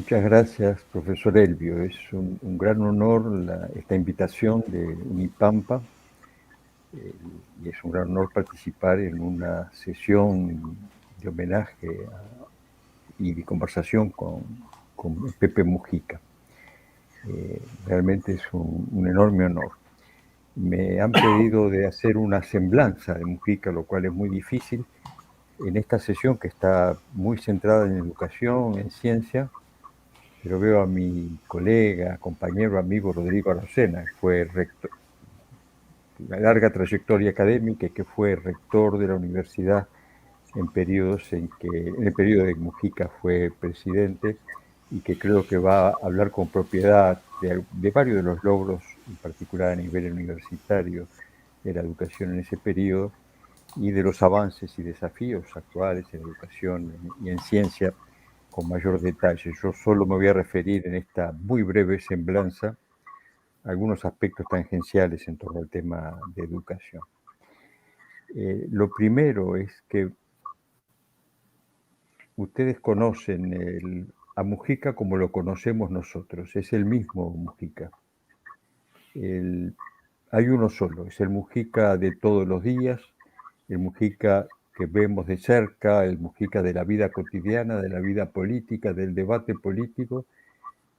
Muchas gracias, profesor Elvio. Es un gran honor esta invitación de Unipampa y es un gran honor participar en una sesión de homenaje y de conversación con Pepe Mujica. Realmente es un enorme honor. Me han pedido de hacer una semblanza de Mujica, lo cual es muy difícil. En esta sesión que está muy centrada en educación, en ciencia, pero veo a mi colega, compañero, amigo Rodrigo Arocena, que fue rector, una larga trayectoria académica y que fue rector de la universidad en el periodo de Mujica fue presidente, y que creo que va a hablar con propiedad de varios de los logros, en particular a nivel universitario, de la educación en ese periodo y de los avances y desafíos actuales en educación y en ciencia con mayor detalle. Yo solo me voy a referir en esta muy breve semblanza a algunos aspectos tangenciales en torno al tema de educación. Lo primero es que ustedes conocen a Mujica como lo conocemos nosotros, es el mismo Mujica. Hay uno solo, es el Mujica de todos los días, el Mujica que vemos de cerca, el Mujica de la vida cotidiana, de la vida política, del debate político,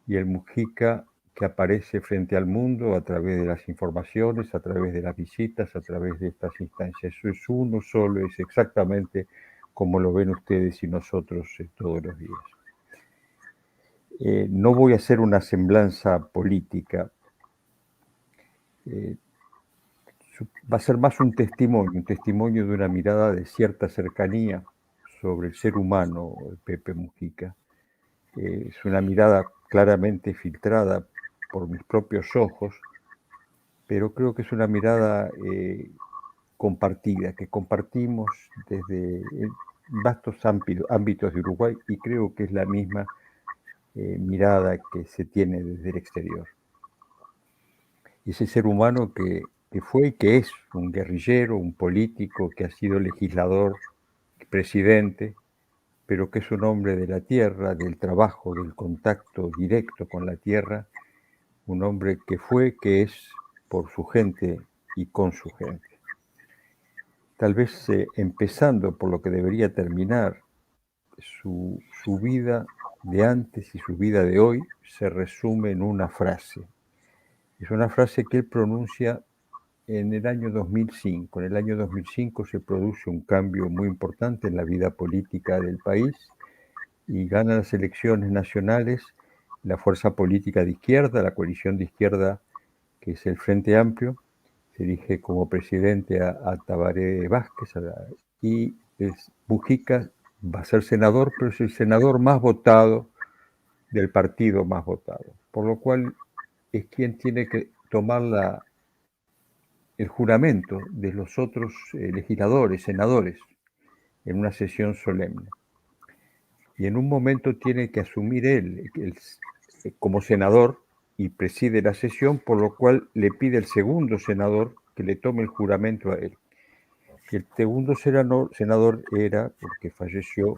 y el Mujica que aparece frente al mundo a través de las informaciones, a través de las visitas, a través de estas instancias. Eso es uno solo, es exactamente como lo ven ustedes y nosotros todos los días. No voy a hacer una semblanza política. Va a ser más un testimonio de una mirada de cierta cercanía sobre el ser humano, Pepe Mujica. Es una mirada claramente filtrada por mis propios ojos, pero creo que es una mirada compartida, que compartimos desde vastos ámbitos de Uruguay, y creo que es la misma mirada que se tiene desde el exterior. Ese ser humano que fue y que es un guerrillero, un político, que ha sido legislador, presidente, pero que es un hombre de la tierra, del trabajo, del contacto directo con la tierra, un hombre que fue, que es por su gente y con su gente. Tal vez empezando por lo que debería terminar, su vida de antes y su vida de hoy se resume en una frase. Es una frase que él pronuncia en el año 2005. En el año 2005 se produce un cambio muy importante en la vida política del país y gana las elecciones nacionales la fuerza política de izquierda, la coalición de izquierda, que es el Frente Amplio. Se elige como presidente a Tabaré Vázquez, y Mujica va a ser senador, pero es el senador más votado del partido más votado, por lo cual es quien tiene que tomar el juramento de los otros legisladores, senadores, en una sesión solemne. Y en un momento tiene que asumir él como senador y preside la sesión, por lo cual le pide al segundo senador que le tome el juramento a él. Y el segundo senador era, porque falleció,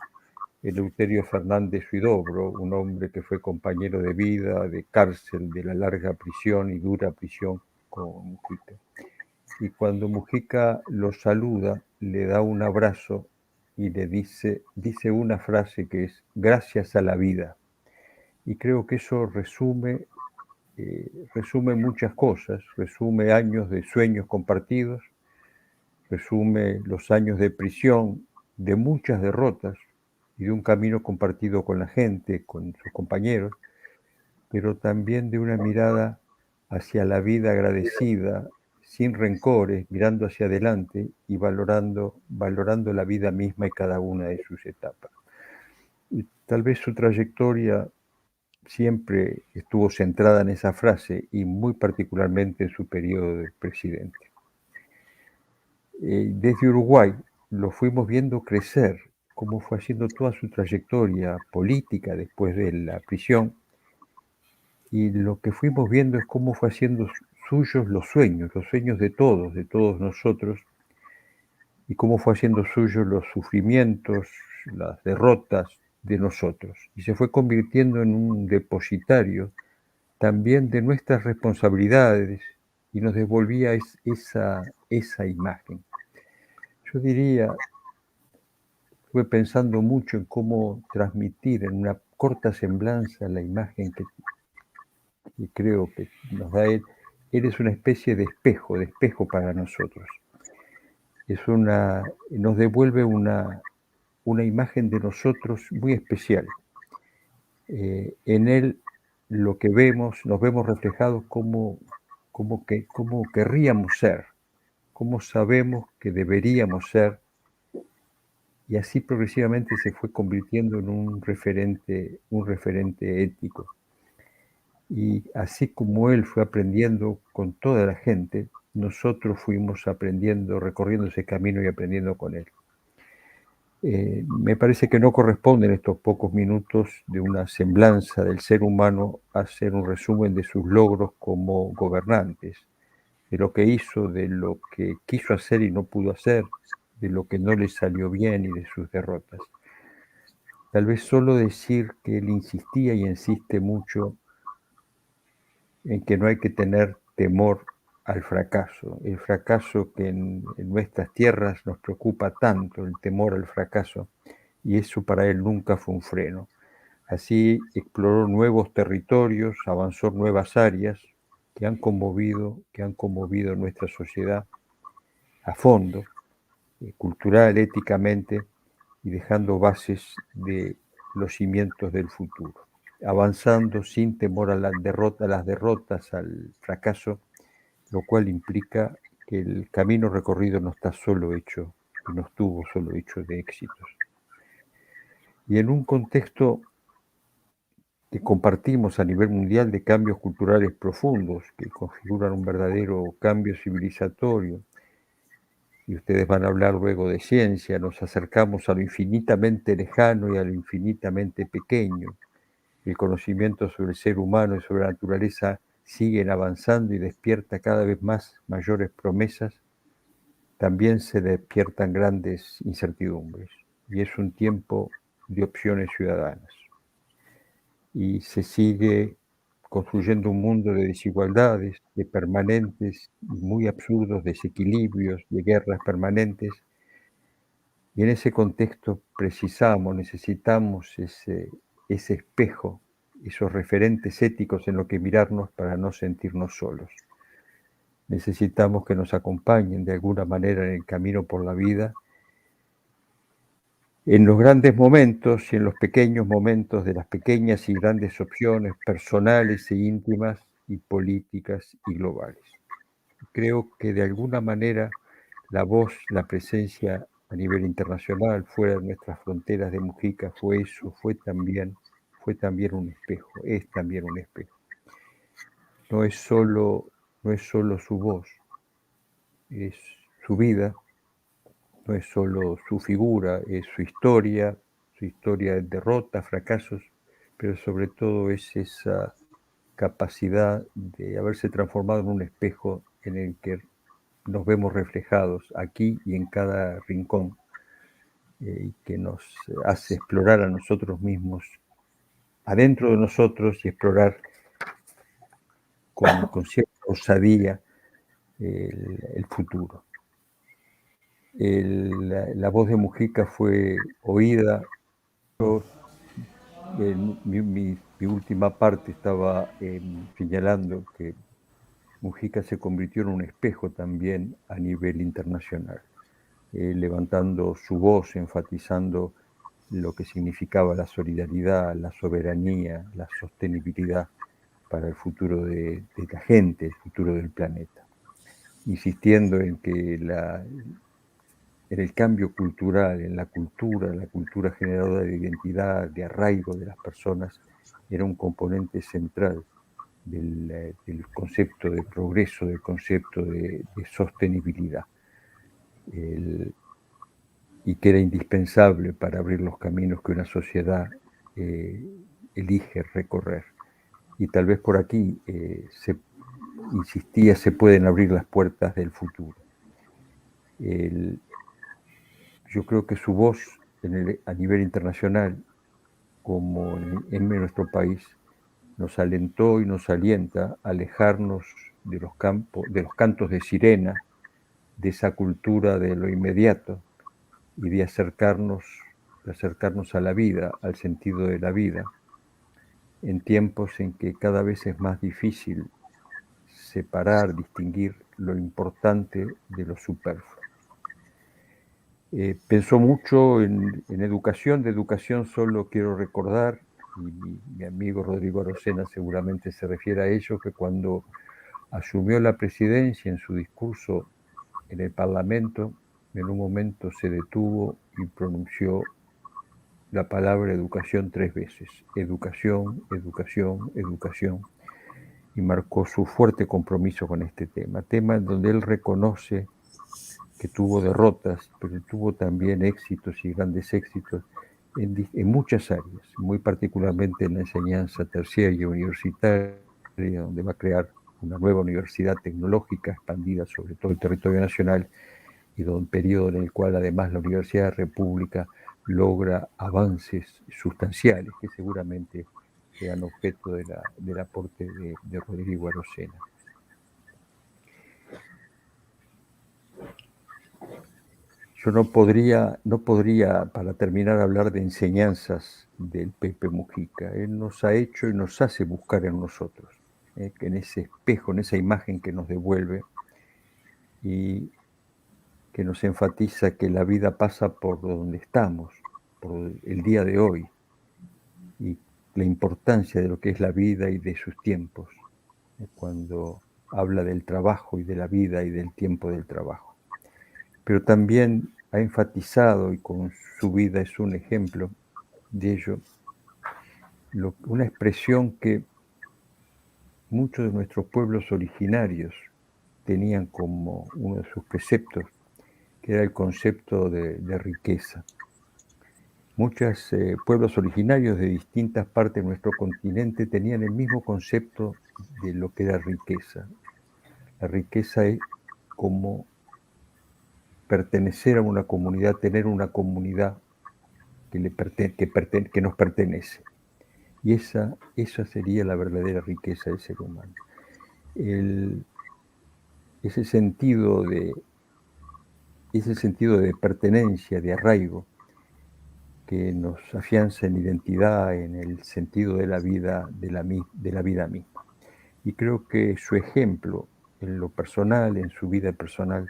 Eleuterio Fernández Huidobro, un hombre que fue compañero de vida, de cárcel, de la larga prisión y dura prisión con Mujica. Y cuando Mujica lo saluda, le da un abrazo y le dice una frase que es: gracias a la vida. Y creo que eso resume muchas cosas, resume años de sueños compartidos, resume los años de prisión, de muchas derrotas y de un camino compartido con la gente, con sus compañeros, pero también de una mirada hacia la vida agradecida, sin rencores, mirando hacia adelante y valorando la vida misma y cada una de sus etapas. Y tal vez su trayectoria siempre estuvo centrada en esa frase, y muy particularmente en su periodo de presidente. Desde Uruguay lo fuimos viendo crecer, cómo fue haciendo toda su trayectoria política después de la prisión, y lo que fuimos viendo es cómo fue haciendo suyos los sueños de todos nosotros, y cómo fue haciendo suyos los sufrimientos, las derrotas, de nosotros y se fue convirtiendo en un depositario también de nuestras responsabilidades y nos devolvía esa imagen. Yo diría, estuve pensando mucho en cómo transmitir en una corta semblanza la imagen que creo que nos da él. Él es una especie de espejo para nosotros. Nos devuelve una imagen de nosotros muy especial. En él lo que vemos, nos vemos reflejados como querríamos ser, cómo sabemos que deberíamos ser, y así progresivamente se fue convirtiendo en un referente ético. Y así como él fue aprendiendo con toda la gente, nosotros fuimos aprendiendo, recorriendo ese camino y aprendiendo con él. Me parece que no corresponden estos pocos minutos de una semblanza del ser humano a hacer un resumen de sus logros como gobernantes, de lo que hizo, de lo que quiso hacer y no pudo hacer, de lo que no le salió bien y de sus derrotas. Tal vez solo decir que él insistía y insiste mucho en que no hay que tener temor al fracaso, el fracaso que en nuestras tierras nos preocupa tanto, el temor al fracaso, y eso para él nunca fue un freno. Así exploró nuevos territorios, avanzó nuevas áreas que han conmovido nuestra sociedad a fondo, cultural, éticamente, y dejando bases de los cimientos del futuro, avanzando sin temor a las derrotas, al fracaso, lo cual implica que el camino recorrido no está solo hecho, y no estuvo solo hecho de éxitos. Y en un contexto que compartimos a nivel mundial de cambios culturales profundos, que configuran un verdadero cambio civilizatorio, y ustedes van a hablar luego de ciencia, nos acercamos a lo infinitamente lejano y a lo infinitamente pequeño. El conocimiento sobre el ser humano y sobre la naturaleza siguen avanzando y despierta cada vez más mayores promesas. También se despiertan grandes incertidumbres y es un tiempo de opciones ciudadanas. Y se sigue construyendo un mundo de desigualdades, de permanentes y muy absurdos desequilibrios, de guerras permanentes. Y en ese contexto necesitamos ese espejo, esos referentes éticos en lo que mirarnos para no sentirnos solos. Necesitamos que nos acompañen de alguna manera en el camino por la vida, en los grandes momentos y en los pequeños momentos de las pequeñas y grandes opciones personales e íntimas y políticas y globales. Creo que de alguna manera la voz, la presencia a nivel internacional, fuera de nuestras fronteras de Mujica, fue eso, fue también un espejo, es también un espejo. No es solo su voz, es su vida, no es solo su figura, es su historia de derrotas, fracasos, pero sobre todo es esa capacidad de haberse transformado en un espejo en el que nos vemos reflejados aquí y en cada rincón, y que nos hace explorar a nosotros mismos, adentro de nosotros, y explorar con cierta osadía el futuro. La voz de Mujica fue oída. Yo, mi última parte estaba señalando que Mujica se convirtió en un espejo también a nivel internacional, levantando su voz, enfatizando lo que significaba la solidaridad, la soberanía, la sostenibilidad para el futuro de la gente, el futuro del planeta, insistiendo en que en el cambio cultural, en la cultura generadora de identidad, de arraigo de las personas, era un componente central del concepto de progreso, del concepto de sostenibilidad, y que era indispensable para abrir los caminos que una sociedad elige recorrer. Y tal vez por aquí insistía, se pueden abrir las puertas del futuro. Yo creo que su voz a nivel internacional como en nuestro país, nos alentó y nos alienta a alejarnos de los cantos de sirena, de esa cultura de lo inmediato y de acercarnos a la vida, al sentido de la vida, en tiempos en que cada vez es más difícil separar, distinguir lo importante de lo superfluo. Pensó mucho en educación. De educación solo quiero recordar, y mi amigo Rodrigo Arocena seguramente se refiere a ello, que cuando asumió la presidencia, en su discurso en el Parlamento, en un momento se detuvo y pronunció la palabra educación 3 veces: educación, educación, educación, y marcó su fuerte compromiso con este tema en donde él reconoce que tuvo derrotas, pero tuvo también éxitos y grandes éxitos en muchas áreas, muy particularmente en la enseñanza terciaria y universitaria, donde va a crear una nueva universidad tecnológica expandida sobre todo el territorio nacional, y un periodo en el cual además la Universidad de República logra avances sustanciales que seguramente sean objeto del aporte de Rodrigo Arocena. Yo no podría, para terminar, hablar de enseñanzas del Pepe Mujica. Él nos ha hecho y nos hace buscar en nosotros, que en ese espejo, en esa imagen que nos devuelve y que nos enfatiza que la vida pasa por donde estamos, por el día de hoy, y la importancia de lo que es la vida y de sus tiempos, cuando habla del trabajo y de la vida y del tiempo del trabajo. Pero también ha enfatizado, y con su vida es un ejemplo de ello, una expresión que muchos de nuestros pueblos originarios tenían como uno de sus preceptos, que era el concepto de riqueza. Muchos pueblos originarios de distintas partes de nuestro continente tenían el mismo concepto de lo que era riqueza. La riqueza es como pertenecer a una comunidad, tener una comunidad que nos pertenece. Y esa sería la verdadera riqueza del ser humano. Ese sentido de pertenencia, de arraigo, que nos afianza en identidad, en el sentido de la vida, de la vida misma. Y creo que su ejemplo en lo personal, en su vida personal,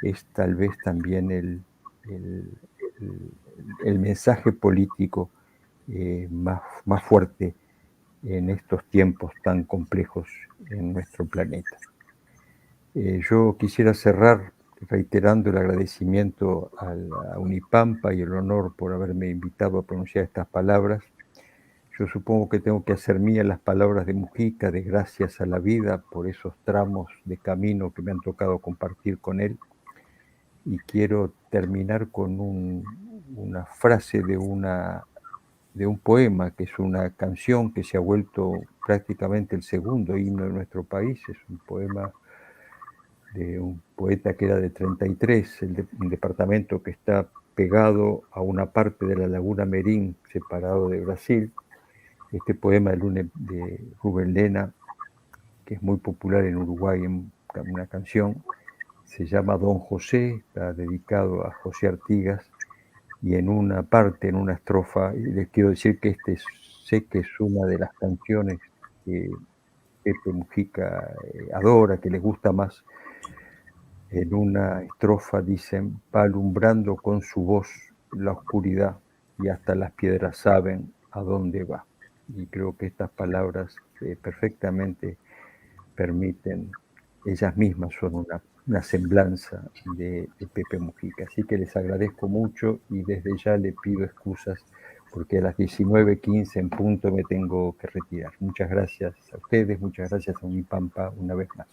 es tal vez también el- el mensaje político más fuerte en estos tiempos tan complejos en nuestro planeta. Yo quisiera cerrar reiterando el agradecimiento a la Unipampa y el honor por haberme invitado a pronunciar estas palabras. Yo supongo que tengo que hacer mías las palabras de Mujica, de gracias a la vida por esos tramos de camino que me han tocado compartir con él. Y quiero terminar con una frase de un poema, que es una canción que se ha vuelto prácticamente el segundo himno de nuestro país. Es un poema de un poeta que era de 33, un departamento que está pegado a una parte de la laguna Merín, separado de Brasil. Este poema de Rubén Lena, que es muy popular en Uruguay, en una canción, se llama Don José, está dedicado a José Artigas, y en una parte, en una estrofa, y les quiero decir que sé que es una de las canciones que Pepe Mujica adora, que les gusta más. En una estrofa dicen: va alumbrando con su voz la oscuridad y hasta las piedras saben a dónde va. Y creo que estas palabras perfectamente permiten, ellas mismas son una semblanza de Pepe Mujica. Así que les agradezco mucho y desde ya le pido excusas porque a las 19:15 en punto me tengo que retirar. Muchas gracias a ustedes, muchas gracias a Unipampa una vez más.